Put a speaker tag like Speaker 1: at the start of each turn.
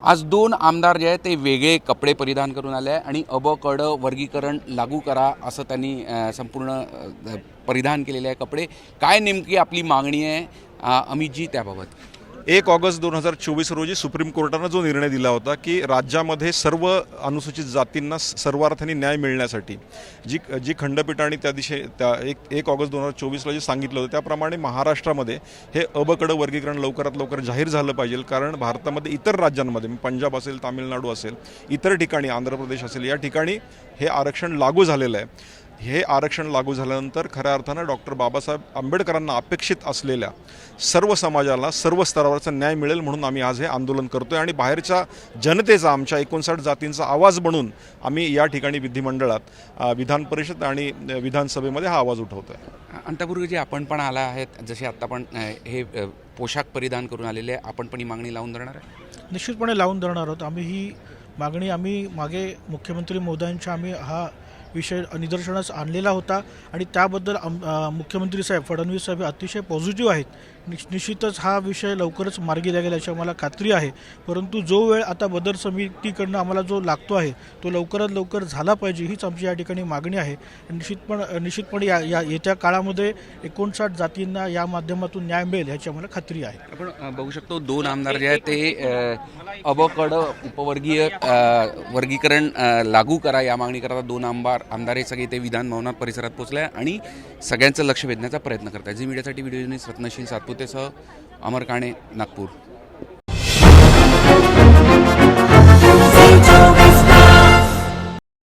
Speaker 1: आज दोन आमदार जे आहेत ते वेगळे कपडे परिधान करून आले आहे आणि अ ब क ड वर्गीकरण लागू करा असं त्यांनी संपूर्ण परिधान केलेले आहे कपडे. काय नेमकी आपली मागणी आहे अमितजी त्याबाबत?
Speaker 2: 1 ऑगस्ट 2024 रोजी सुप्रीम कोर्टानं जो निर्णय दिला होता की राज्यामध्ये सर्व अनुसूचित जातींना सर्वार्थाने न्याय मिळण्यासाठी जी खंडपीठाने त्या दिवशी 1 ऑगस्ट 2024ला जे सांगितलं होतं त्याप्रमाणे महाराष्ट्रामध्ये हे अ ब क ड वर्गीकरण लवकरात लवकर जाहीर झालं पाहिजे. कारण भारतामध्ये इतर राज्यांमध्ये पंजाब असेल, तामिळनाडू असेल, इतर ठिकाणी आंध्र प्रदेश असेल, या ठिकाणी हे आरक्षण लागू झालेलं आहे. हे आरक्षण लागू झाल्यानंतर खऱ्या अर्थानं डॉक्टर बाबासाहेब आंबेडकरांना अपेक्षित असलेल्या सर्व समाजाला सर्व स्तरावरचा न्याय मिळेल म्हणून आम्ही आज हे आंदोलन करतोय आणि बाहेरच्या जनतेचा आमच्या 59 जातींचा आवाज बनून आम्ही या ठिकाणी विधिमंडळात विधान परिषद आणि विधानसभेमध्ये हा आवाज उठवतोय.
Speaker 1: अंतपूर्वी जे आपण पण आला आहेत, जसे आत्ता पण हे पोशाख परिधान करून आलेले आहे, आपण पण ही मागणी लावून धरणार आहे?
Speaker 3: निश्चितपणे लावून धरणार आहोत. आम्ही ही मागणी मागे मुख्यमंत्री महोदयांच्या हा विषय निदर्शनास आणलेला होता आणि त्याबद्दल मुख्यमंत्री साहेब फडणवीस साहेब अतिशय पॉझिटिव्ह आहेत. निश्चितच हा विषय लवकरच मार्गी लागेल याची आम्हाला खात्री आहे. परंतु जो वेळ आता बदर समितीकडनं आम्हाला जो लागतो आहे तो लवकरात लवकर झाला पाहिजे हीच आमची या ठिकाणी मागणी आहे. निश्चितपणे या येत्या काळामध्ये 59 जातींना या माध्यमातून न्याय मिळेल याची आम्हाला खात्री आहे.
Speaker 1: आपण बघू शकतो दोन आमदार जे आहेत ते अ ब क ड उपवर्गीय वर्गीकरण लागू करा या मागणी करता दोन आमदार हे सगळे ते विधान भवनात परिसरात पोहोचले आणि सगळ्यांचं लक्ष वेधण्याचा प्रयत्न करतात. झी मीडियासाठी व्हिडिओ जर्नलिस्ट रत्नशील सातपुतेसह अमर काणे, नागपूर.